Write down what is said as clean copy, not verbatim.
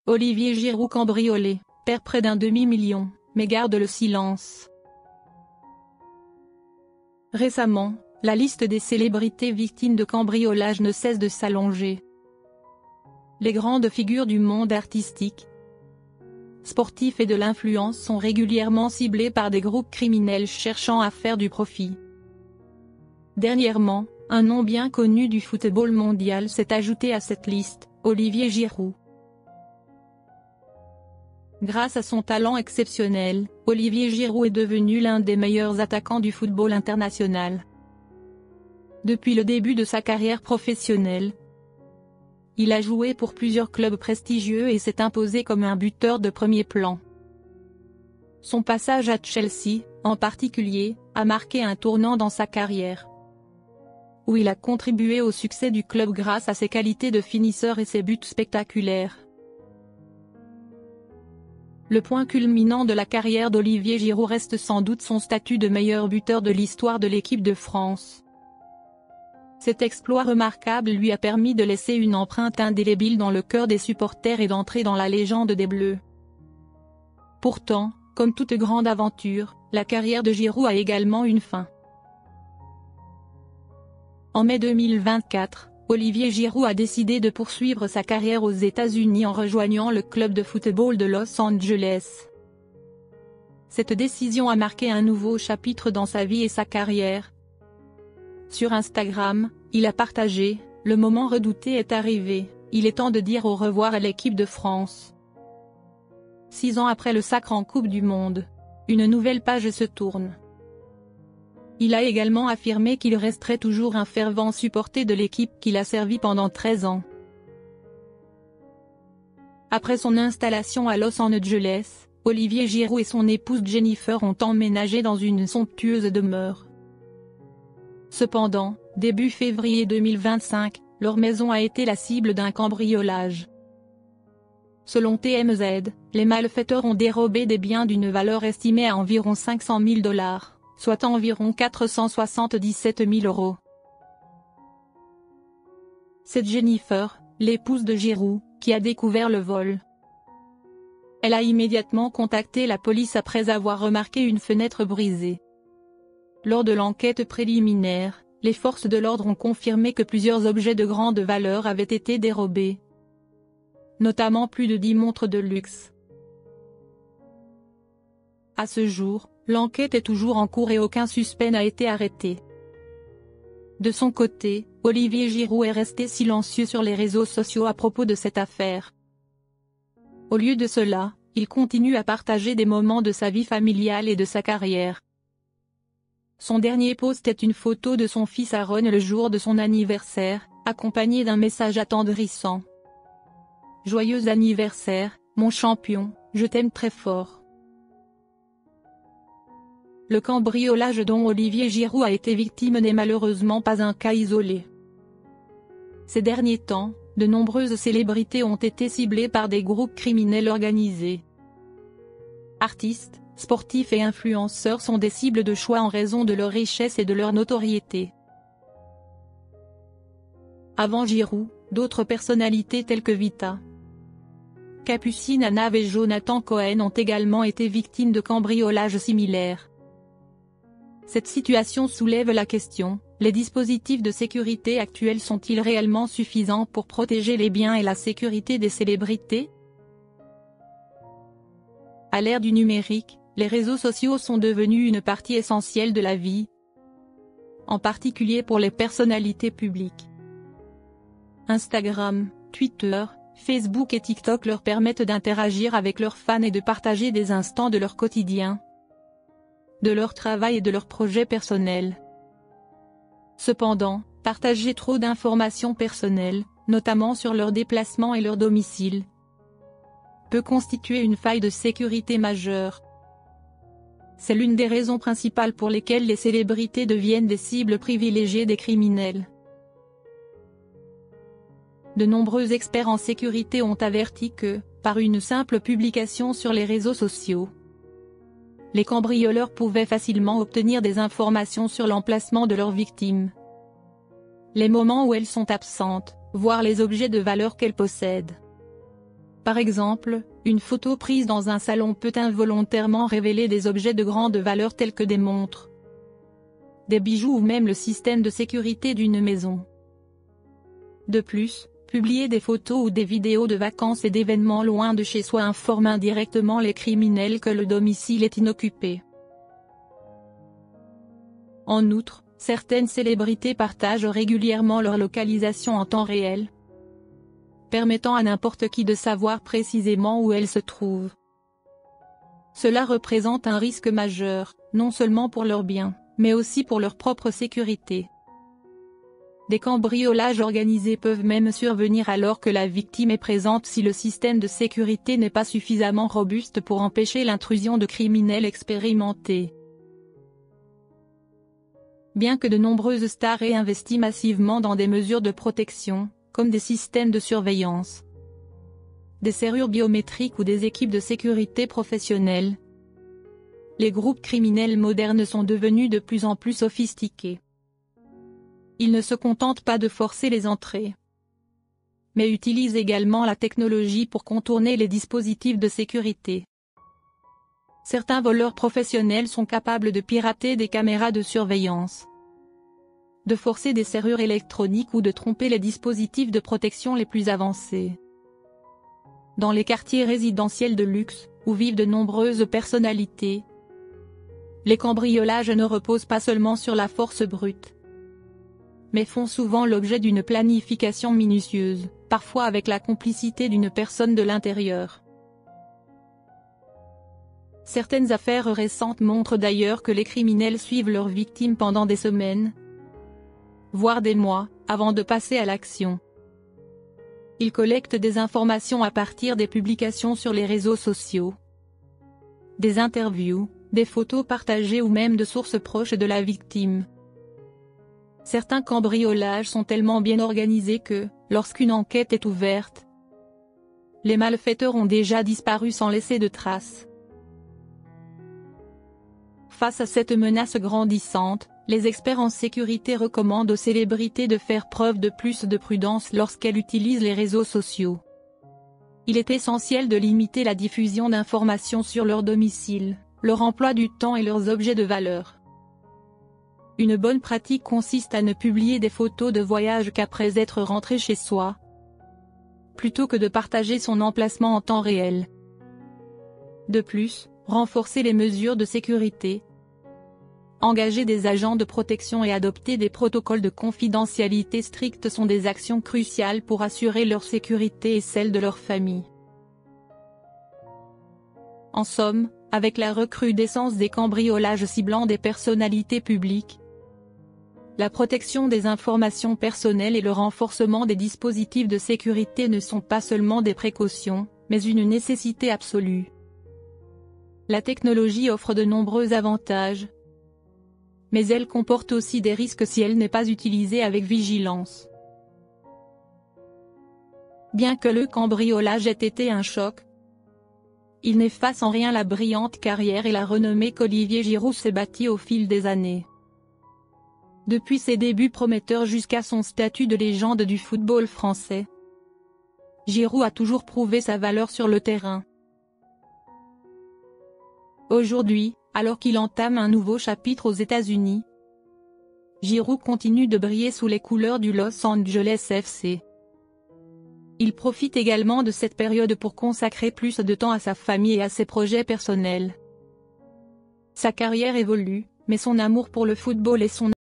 Olivier Giroud cambriolé, perd près d'un demi-million, mais garde le silence. Récemment, la liste des célébrités victimes de cambriolage ne cesse de s'allonger. Les grandes figures du monde artistique, sportif et de l'influence sont régulièrement ciblées par des groupes criminels cherchant à faire du profit. Dernièrement, un nom bien connu du football mondial s'est ajouté à cette liste, Olivier Giroud. Grâce à son talent exceptionnel, Olivier Giroud est devenu l'un des meilleurs attaquants du football international. Depuis le début de sa carrière professionnelle, il a joué pour plusieurs clubs prestigieux et s'est imposé comme un buteur de premier plan. Son passage à Chelsea, en particulier, a marqué un tournant dans sa carrière, où il a contribué au succès du club grâce à ses qualités de finisseur et ses buts spectaculaires. Le point culminant de la carrière d'Olivier Giroud reste sans doute son statut de meilleur buteur de l'histoire de l'équipe de France. Cet exploit remarquable lui a permis de laisser une empreinte indélébile dans le cœur des supporters et d'entrer dans la légende des Bleus. Pourtant, comme toute grande aventure, la carrière de Giroud a également une fin. En mai 2024, Olivier Giroud a décidé de poursuivre sa carrière aux États-Unis en rejoignant le club de football de Los Angeles. Cette décision a marqué un nouveau chapitre dans sa vie et sa carrière. Sur Instagram, il a partagé « Le moment redouté est arrivé, il est temps de dire au revoir à l'équipe de France ». 6 ans après le sacre en Coupe du Monde, une nouvelle page se tourne. Il a également affirmé qu'il resterait toujours un fervent supporter de l'équipe qu'il a servi pendant 13 ans. Après son installation à Los Angeles, Olivier Giroud et son épouse Jennifer ont emménagé dans une somptueuse demeure. Cependant, début février 2025, leur maison a été la cible d'un cambriolage. Selon TMZ, les malfaiteurs ont dérobé des biens d'une valeur estimée à environ 500 000 $, soit environ 477 000 €. C'est Jennifer, l'épouse de Giroud, qui a découvert le vol. Elle a immédiatement contacté la police après avoir remarqué une fenêtre brisée. Lors de l'enquête préliminaire, les forces de l'ordre ont confirmé que plusieurs objets de grande valeur avaient été dérobés, notamment plus de 10 montres de luxe. À ce jour, l'enquête est toujours en cours et aucun suspect n'a été arrêté. De son côté, Olivier Giroud est resté silencieux sur les réseaux sociaux à propos de cette affaire. Au lieu de cela, il continue à partager des moments de sa vie familiale et de sa carrière. Son dernier post est une photo de son fils Aaron le jour de son anniversaire, accompagné d'un message attendrissant. « Joyeux anniversaire, mon champion, je t'aime très fort ». Le cambriolage dont Olivier Giroud a été victime n'est malheureusement pas un cas isolé. Ces derniers temps, de nombreuses célébrités ont été ciblées par des groupes criminels organisés. Artistes, sportifs et influenceurs sont des cibles de choix en raison de leur richesse et de leur notoriété. Avant Giroud, d'autres personnalités telles que Vita, Capucine Anav et Jonathan Cohen ont également été victimes de cambriolages similaires. Cette situation soulève la question, les dispositifs de sécurité actuels sont-ils réellement suffisants pour protéger les biens et la sécurité des célébrités? À l'ère du numérique, les réseaux sociaux sont devenus une partie essentielle de la vie, en particulier pour les personnalités publiques. Instagram, Twitter, Facebook et TikTok leur permettent d'interagir avec leurs fans et de partager des instants de leur quotidien, de leur travail et de leurs projets personnels. Cependant, partager trop d'informations personnelles, notamment sur leurs déplacements et leur domicile, peut constituer une faille de sécurité majeure. C'est l'une des raisons principales pour lesquelles les célébrités deviennent des cibles privilégiées des criminels. De nombreux experts en sécurité ont averti que, par une simple publication sur les réseaux sociaux, les cambrioleurs pouvaient facilement obtenir des informations sur l'emplacement de leurs victimes, les moments où elles sont absentes, voire les objets de valeur qu'elles possèdent. Par exemple, une photo prise dans un salon peut involontairement révéler des objets de grande valeur tels que des montres, des bijoux ou même le système de sécurité d'une maison. De plus, publier des photos ou des vidéos de vacances et d'événements loin de chez soi informe indirectement les criminels que le domicile est inoccupé. En outre, certaines célébrités partagent régulièrement leur localisation en temps réel, permettant à n'importe qui de savoir précisément où elles se trouvent. Cela représente un risque majeur, non seulement pour leurs biens, mais aussi pour leur propre sécurité. Des cambriolages organisés peuvent même survenir alors que la victime est présente si le système de sécurité n'est pas suffisamment robuste pour empêcher l'intrusion de criminels expérimentés. Bien que de nombreuses stars aient investi massivement dans des mesures de protection, comme des systèmes de surveillance, des serrures biométriques ou des équipes de sécurité professionnelles, les groupes criminels modernes sont devenus de plus en plus sophistiqués. Ils ne se contentent pas de forcer les entrées, mais utilisent également la technologie pour contourner les dispositifs de sécurité. Certains voleurs professionnels sont capables de pirater des caméras de surveillance, de forcer des serrures électroniques ou de tromper les dispositifs de protection les plus avancés. Dans les quartiers résidentiels de luxe, où vivent de nombreuses personnalités, les cambriolages ne reposent pas seulement sur la force brute, mais font souvent l'objet d'une planification minutieuse, parfois avec la complicité d'une personne de l'intérieur. Certaines affaires récentes montrent d'ailleurs que les criminels suivent leurs victimes pendant des semaines, voire des mois, avant de passer à l'action. Ils collectent des informations à partir des publications sur les réseaux sociaux, des interviews, des photos partagées ou même de sources proches de la victime. Certains cambriolages sont tellement bien organisés que, lorsqu'une enquête est ouverte, les malfaiteurs ont déjà disparu sans laisser de traces. Face à cette menace grandissante, les experts en sécurité recommandent aux célébrités de faire preuve de plus de prudence lorsqu'elles utilisent les réseaux sociaux. Il est essentiel de limiter la diffusion d'informations sur leur domicile, leur emploi du temps et leurs objets de valeur. Une bonne pratique consiste à ne publier des photos de voyage qu'après être rentré chez soi, plutôt que de partager son emplacement en temps réel. De plus, renforcer les mesures de sécurité, engager des agents de protection et adopter des protocoles de confidentialité stricts sont des actions cruciales pour assurer leur sécurité et celle de leur famille. En somme, avec la recrudescence des cambriolages ciblant des personnalités publiques, la protection des informations personnelles et le renforcement des dispositifs de sécurité ne sont pas seulement des précautions, mais une nécessité absolue. La technologie offre de nombreux avantages, mais elle comporte aussi des risques si elle n'est pas utilisée avec vigilance. Bien que le cambriolage ait été un choc, il n'efface en rien la brillante carrière et la renommée qu'Olivier Giroud s'est bâtie au fil des années. Depuis ses débuts prometteurs jusqu'à son statut de légende du football français, Giroud a toujours prouvé sa valeur sur le terrain. Aujourd'hui, alors qu'il entame un nouveau chapitre aux États-Unis, Giroud continue de briller sous les couleurs du Los Angeles FC. Il profite également de cette période pour consacrer plus de temps à sa famille et à ses projets personnels. Sa carrière évolue, mais son amour pour le football et son